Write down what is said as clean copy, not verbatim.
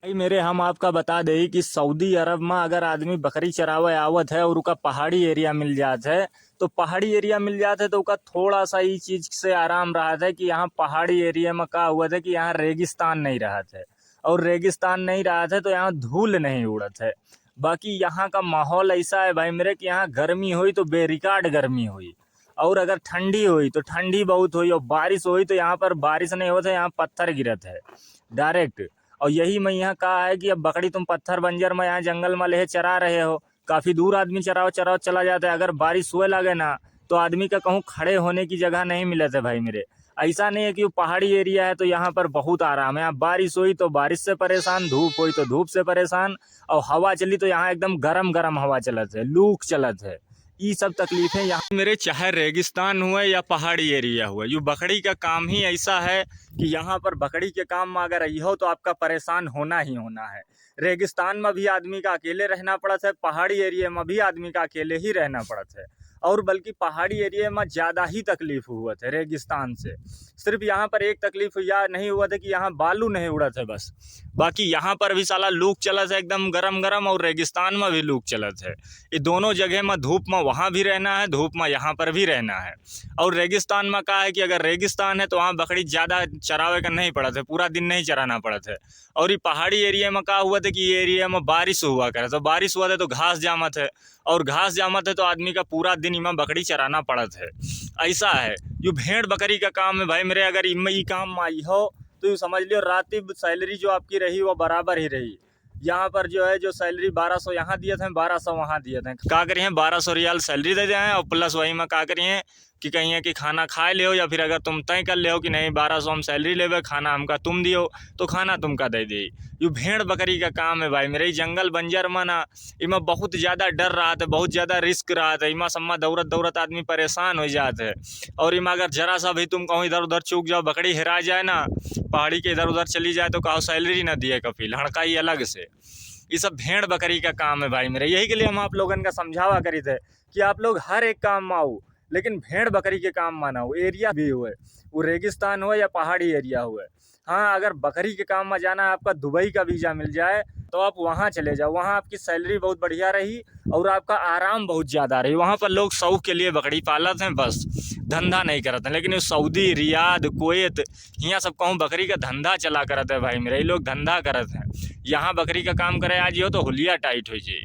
भाई मेरे हम आपका बता दें कि सऊदी अरब में अगर आदमी बकरी चरावे आवत है और उका पहाड़ी एरिया मिल जात है तो पहाड़ी एरिया मिल जात है तो उका थोड़ा सा ई चीज से आराम रहा है कि यहाँ पहाड़ी एरिया में का हुआ था कि यहाँ रेगिस्तान नहीं रहा है। और रेगिस्तान नहीं रहा है तो यहाँ धूल नहीं उड़त है। बाकी यहाँ का माहौल ऐसा है भाई मेरे कि यहाँ गर्मी हुई तो बेरिकॉर्ड गर्मी हुई। और अगर ठंडी हुई तो ठंडी बहुत हुई और बारिश हुई तो यहाँ पर बारिश नहीं होता, यहाँ पत्थर गिरत है डायरेक्ट। और यही मैं यहाँ कहा है कि अब बकरी तुम पत्थर बंजर में यहाँ जंगल में ले चरा रहे हो, काफी दूर आदमी चराओ चराओ चला जाता है। अगर बारिश हुए लगे ना तो आदमी का कहूँ खड़े होने की जगह नहीं मिले थे भाई मेरे। ऐसा नहीं है कि वो पहाड़ी एरिया है तो यहाँ पर बहुत आराम है। यहाँ बारिश हुई तो बारिश से परेशान, धूप हुई तो धूप से परेशान, और हवा चली तो यहाँ एकदम गरम गरम हवा चलत है, लूक चलत है। ये सब तकलीफें यहाँ मेरे, चाहे रेगिस्तान हुए या पहाड़ी एरिया हुए, ये बकरी का काम ही ऐसा है कि यहाँ पर बकरी के काम में अगर आई हो तो आपका परेशान होना ही होना है। रेगिस्तान में भी आदमी का अकेले रहना पड़त है, पहाड़ी एरिया में भी आदमी का अकेले ही रहना पड़त है। और बल्कि पहाड़ी एरिया में ज़्यादा ही तकलीफ हुआ था रेगिस्तान से। सिर्फ यहाँ पर एक तकलीफ या नहीं हुआ था कि यहाँ बालू नहीं उड़ा था बस, बाकी यहाँ पर भी साला लूक चलत है एकदम गरम गरम, और रेगिस्तान में भी लूक चलत है। ये दोनों जगह में धूप में वहाँ भी रहना है, धूप में यहाँ पर भी रहना है। और रेगिस्तान में कहा है कि अगर रेगिस्तान है तो वहाँ बकरी ज़्यादा चरावे का नहीं पड़ा था, पूरा दिन नहीं चराना पड़ा था। और ये पहाड़ी एरिया में कहा हुआ था कि ये एरिया में बारिश हुआ करे, तो बारिश हुआ था तो घास जामत है, और घास जामत है तो आदमी का पूरा दिन इमा बकरी चराना पड़त है। ऐसा है जो भेड़ बकरी का काम है भाई मेरे। अगर इनमें ये काम में आई हो तो यूँ समझ लियो रातिब सैलरी जो आपकी रही वो बराबर ही रही। यहाँ पर जो है जो सैलरी 1200 यहाँ दिए थे, 1200 वहाँ दिए थे। का करिए 1200 रियाल सैलरी दे दें, और प्लस वही में का करिए कि कहिए कि खाना खाए ले हो, या फिर अगर तुम तय कर ले हो कि नहीं 1200 हम सैलरी लेवे, खाना हमका तुम दियो तो खाना तुमका दे दी। ये भेड़ बकरी का काम है भाई मेरे। जंगल बंजर में ना इमा बहुत ज़्यादा डर रहा था, बहुत ज़्यादा रिस्क रहा था। इमा सम्मा दौड़त दौड़त आदमी परेशान हो जाते है। और इमा अगर जरा सा भी तुम कहो इधर उधर चूक जाओ, बकरी हेरा जाए ना, पहाड़ी के इधर उधर चली जाए तो कहो सैलरी ना दिए कफिल हड़काई अलग से। ये सब भेड़ बकरी का काम है भाई मेरे। यही के लिए हम आप लोगन का समझावा करी थे कि आप लोग हर एक काम में आओ, लेकिन भेड़ बकरी के काम में ना हो। एरिया भी हुए वो रेगिस्तान हुए या पहाड़ी एरिया हुए। हाँ, अगर बकरी के काम में जाना है, आपका दुबई का वीज़ा मिल जाए तो आप वहाँ चले जाओ। वहाँ आपकी सैलरी बहुत बढ़िया रही और आपका आराम बहुत ज़्यादा रही। वहाँ पर लोग शौक के लिए बकरी पालत हैं, बस धंधा नहीं करते हैं। लेकिन ये सऊदी, रियाद, कुवैत, यहाँ सब कहूँ बकरी का धंधा चला करते हैं भाई मेरे। ये लोग धंधा करते हैं। यहाँ बकरी का काम करे आज हो तो हुलिया टाइट हो जाए।